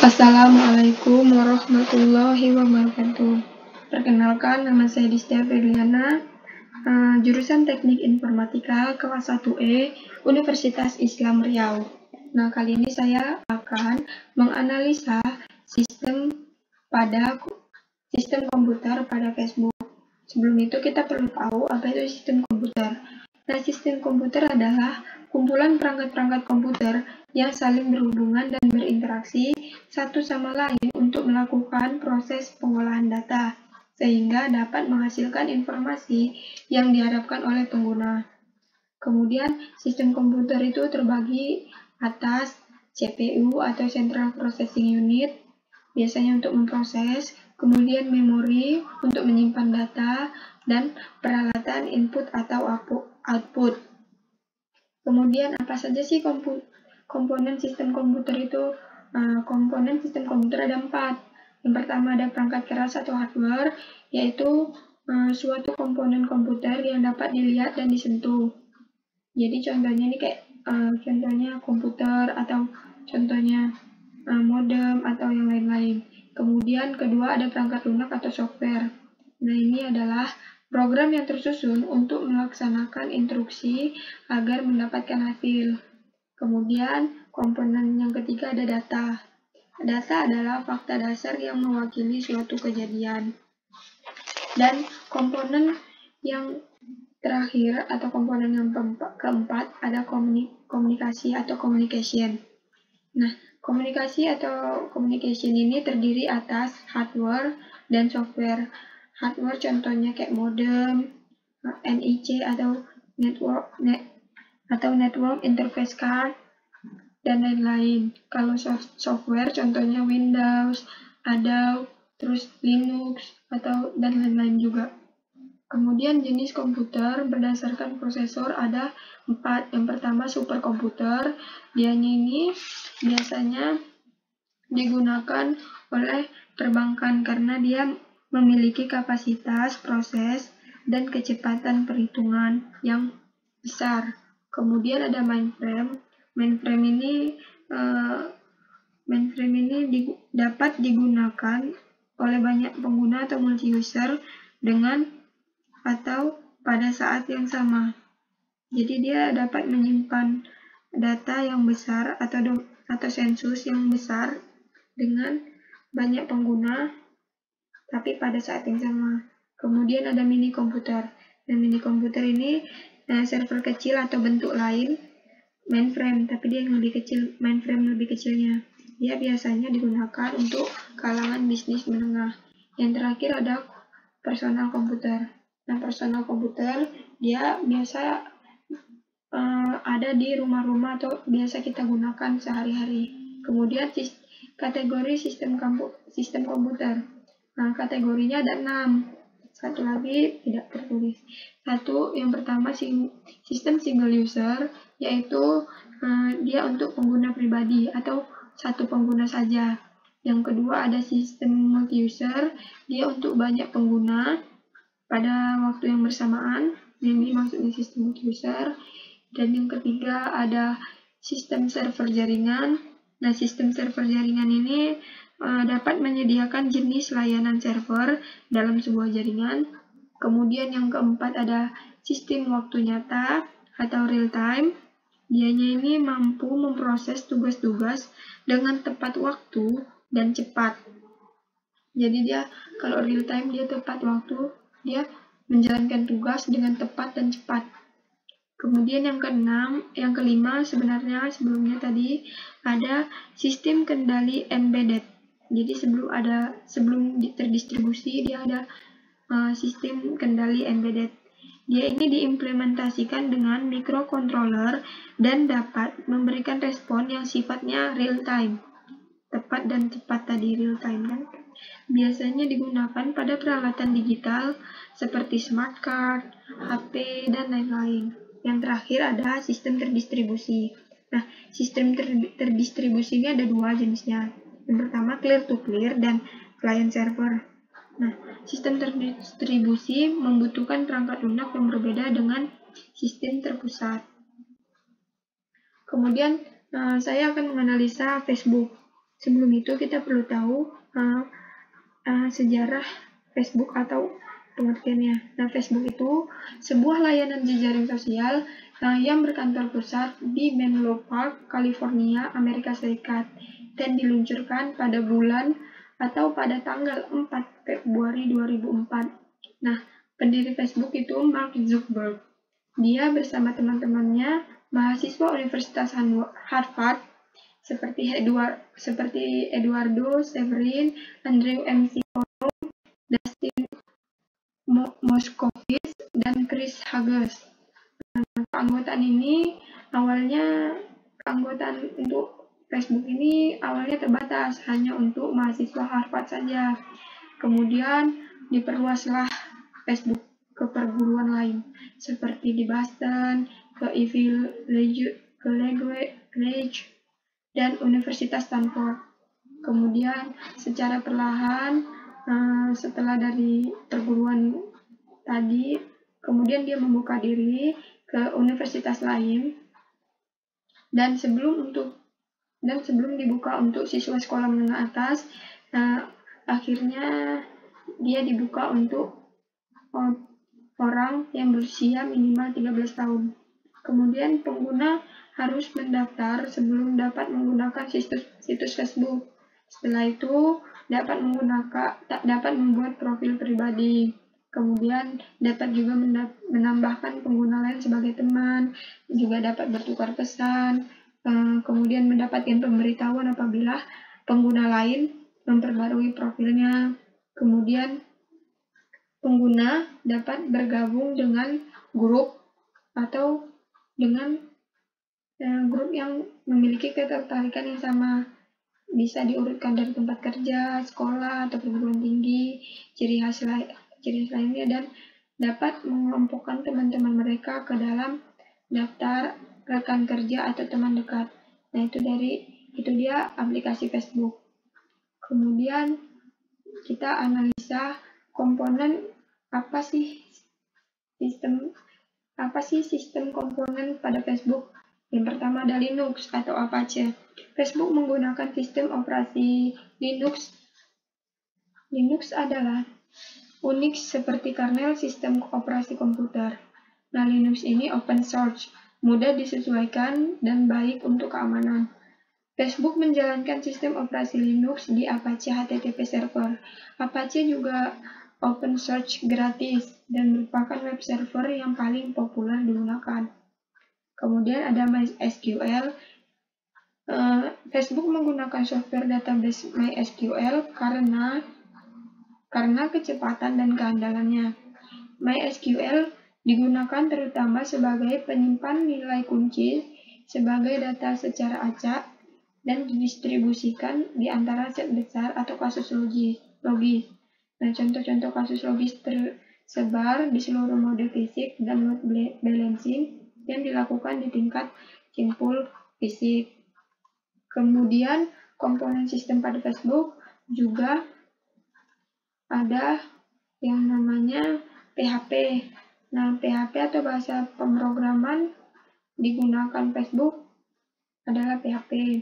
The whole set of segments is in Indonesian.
Assalamualaikum warahmatullahi wabarakatuh. Perkenalkan, nama saya Distia Firliana, jurusan Teknik Informatika kelas 1E Universitas Islam Riau. Nah, kali ini saya akan menganalisa sistem komputer pada Facebook. Sebelum itu kita perlu tahu apa itu sistem komputer. Nah, sistem komputer adalah kumpulan perangkat-perangkat komputer yang saling berhubungan dan berinteraksi satu sama lain untuk melakukan proses pengolahan data, sehingga dapat menghasilkan informasi yang diharapkan oleh pengguna. Kemudian, sistem komputer itu terbagi atas CPU atau Central Processing Unit, biasanya untuk memproses, kemudian memori untuk menyimpan data, dan peralatan input atau output. Kemudian apa saja sih komponen sistem komputer itu? Komponen sistem komputer ada 4. Yang pertama ada perangkat keras atau hardware, yaitu suatu komponen komputer yang dapat dilihat dan disentuh. Jadi contohnya ini kayak contohnya komputer atau contohnya modem atau yang lain-lain. Kemudian kedua ada perangkat lunak atau software. Nah, ini adalah program yang tersusun untuk melaksanakan instruksi agar mendapatkan hasil. Kemudian komponen yang ketiga ada data. Data adalah fakta dasar yang mewakili suatu kejadian. Dan komponen yang terakhir atau komponen yang keempat ada komunikasi atau communication. Nah, komunikasi atau communication ini terdiri atas hardware dan software. Hardware contohnya kayak modem, NIC atau network interface card, dan lain-lain. Kalau software contohnya Windows, Adobe, terus Linux dan lain-lain juga. Kemudian jenis komputer berdasarkan prosesor ada 4. Yang pertama superkomputer, dianya ini biasanya digunakan oleh perbankan karena dia memiliki kapasitas proses dan kecepatan perhitungan yang besar. Kemudian ada mainframe. Mainframe ini dapat digunakan oleh banyak pengguna atau multi-user dengan atau pada saat yang sama. Jadi dia dapat menyimpan data yang besar atau sensus yang besar dengan banyak pengguna tapi pada saat yang sama. Kemudian ada mini komputer. Nah, mini komputer ini server kecil atau bentuk lain mainframe, tapi dia yang lebih kecil, mainframe lebih kecilnya. Dia biasanya digunakan untuk kalangan bisnis menengah. Yang terakhir ada personal komputer. Nah, personal komputer dia biasa ada di rumah-rumah atau biasa kita gunakan sehari-hari. Kemudian kategori sistem komputer. Nah, kategorinya ada 6. Satu lagi tidak tertulis. Yang pertama sistem single user, yaitu dia untuk pengguna pribadi atau satu pengguna saja. Yang kedua ada sistem multi user, dia untuk banyak pengguna pada waktu yang bersamaan. Ini maksudnya sistem multi user. Dan yang ketiga ada sistem server jaringan. Nah, sistem server jaringan ini dapat menyediakan jenis layanan server dalam sebuah jaringan. Kemudian yang keempat ada sistem waktu nyata atau real time. Dianya ini mampu memproses tugas-tugas dengan tepat waktu dan cepat. Jadi dia kalau real time dia tepat waktu, dia menjalankan tugas dengan tepat dan cepat. Kemudian yang kelima sebenarnya sebelumnya tadi ada sistem kendali embedded. Jadi sebelum terdistribusi dia ada sistem kendali embedded. Dia ini diimplementasikan dengan microcontroller dan dapat memberikan respon yang sifatnya real time. Tepat dan cepat tadi real time kan. Biasanya digunakan pada peralatan digital seperti smart card, HP, dan lain-lain. Yang terakhir ada sistem terdistribusi. Nah, sistem terdistribusi ini ada 2 jenisnya. Yang pertama clear to clear dan client server. Nah, sistem terdistribusi membutuhkan perangkat lunak yang berbeda dengan sistem terpusat. Kemudian saya akan menganalisa Facebook. sebelum itu kita perlu tahu sejarah Facebook atau pengertiannya. Nah, Facebook itu sebuah layanan jejaring sosial yang berkantor pusat di Menlo Park, California, Amerika Serikat, dan diluncurkan pada bulan atau pada tanggal 4 Februari 2004. Nah, pendiri Facebook itu Mark Zuckerberg. Dia bersama teman-temannya, mahasiswa Universitas Harvard, seperti Eduardo Severin, Andrew M.C. Dustin Moskovitz, dan Chris Hughes. Keanggotaan untuk Facebook ini awalnya terbatas hanya untuk mahasiswa Harvard saja. Kemudian diperluaslah Facebook ke perguruan lain seperti di Boston, ke Ivy League dan Universitas Stanford. Kemudian secara perlahan setelah dari perguruan tadi, kemudian dia membuka diri ke universitas lain, dan sebelum dibuka untuk siswa sekolah menengah atas, akhirnya dia dibuka untuk orang yang berusia minimal 13 tahun. Kemudian pengguna harus mendaftar sebelum dapat menggunakan situs Facebook. Setelah itu dapat membuat profil pribadi. Kemudian dapat juga menambahkan pengguna lain sebagai teman, juga dapat bertukar pesan, kemudian mendapatkan pemberitahuan apabila pengguna lain memperbarui profilnya. Kemudian pengguna dapat bergabung dengan grup atau dengan grup yang memiliki ketertarikan yang sama. Bisa diurutkan dari tempat kerja, sekolah, atau perguruan tinggi, ciri khas lainnya, dan dapat mengelompokkan teman-teman mereka ke dalam daftar rekan kerja atau teman dekat. Nah, itu dia aplikasi Facebook. Kemudian kita analisa komponen apa sih sistem komponen pada Facebook. Yang pertama ada Linux atau Apache. Facebook menggunakan sistem operasi Linux. Linux adalah Unix seperti kernel sistem operasi komputer. Nah, Linux ini open source, mudah disesuaikan dan baik untuk keamanan. Facebook menjalankan sistem operasi Linux di Apache HTTP server. Apache juga open source gratis dan merupakan web server yang paling populer digunakan. Kemudian ada MySQL. Facebook menggunakan software database MySQL karena kecepatan dan keandalannya. MySQL digunakan terutama sebagai penyimpan nilai kunci sebagai data secara acak dan didistribusikan di antara set besar atau kasus logis. Nah, contoh-contoh kasus logis tersebar di seluruh mode fisik dan load balancing yang dilakukan di tingkat simpul fisik. Kemudian komponen sistem pada Facebook juga ada yang namanya PHP. Nah, PHP atau bahasa pemrograman digunakan Facebook adalah PHP.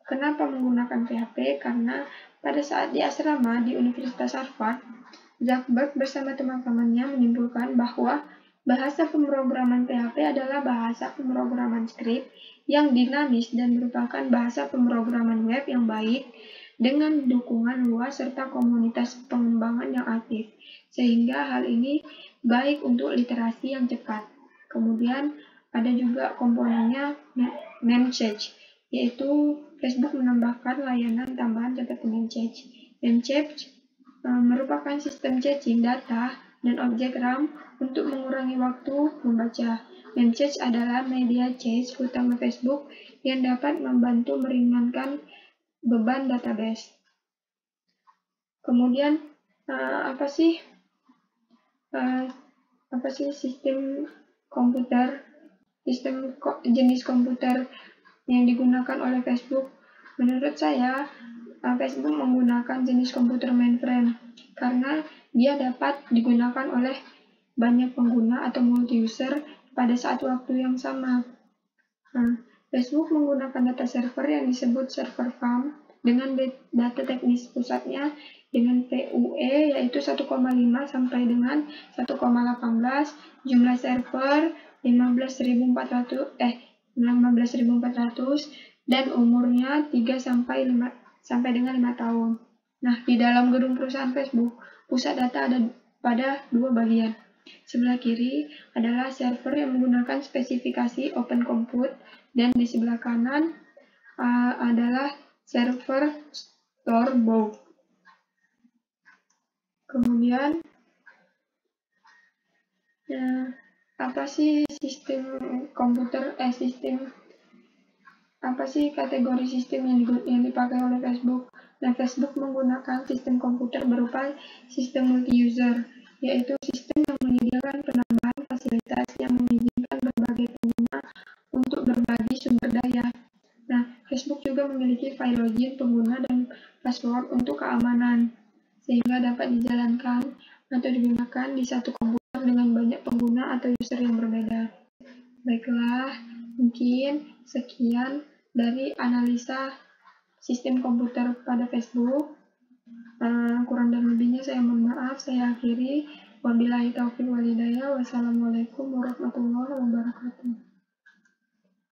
Kenapa menggunakan PHP? Karena pada saat di asrama di Universitas Harvard, Zuckerberg bersama teman-temannya menyimpulkan bahwa bahasa pemrograman PHP adalah bahasa pemrograman skrip yang dinamis dan merupakan bahasa pemrograman web yang baik dengan dukungan luas serta komunitas pengembangan yang aktif, sehingga hal ini baik untuk literasi yang cepat. Kemudian ada juga komponennya Memcached, yaitu Facebook menambahkan layanan tambahan seperti Memcached. Memcached merupakan sistem caching data dan objek RAM untuk mengurangi waktu membaca. Memcached adalah media cache utama Facebook yang dapat membantu meringankan beban database. Kemudian apa sih jenis komputer yang digunakan oleh Facebook? Menurut saya, Facebook menggunakan jenis komputer mainframe karena dia dapat digunakan oleh banyak pengguna atau multi-user pada saat waktu yang sama. Facebook menggunakan data server yang disebut server farm dengan data teknis pusatnya dengan PUE yaitu 1,5 sampai dengan 1,18, jumlah server 15.400 dan umurnya 3 sampai dengan 5 tahun. Nah, di dalam gedung perusahaan Facebook, pusat data ada pada dua bagian. Sebelah kiri adalah server yang menggunakan spesifikasi Open Compute dan di sebelah kanan adalah server store board. Kemudian apa sih kategori sistem yang dipakai oleh Facebook? Nah, Facebook menggunakan sistem komputer berupa sistem multi-user, yaitu sistem yang menyediakan penambahan fasilitas yang mengizinkan berbagai pengguna untuk berbagi sumber daya. Nah, Facebook juga memiliki file login pengguna dan password untuk keamanan, sehingga dapat dijalankan atau digunakan di satu komputer dengan banyak pengguna atau user yang berbeda. Baiklah, mungkin sekian dari analisa sistem komputer pada Facebook. Kurang dan lebihnya saya mohon maaf, saya akhiri. Wabillahi taufiq wal hidayah. Wassalamualaikum warahmatullahi wabarakatuh.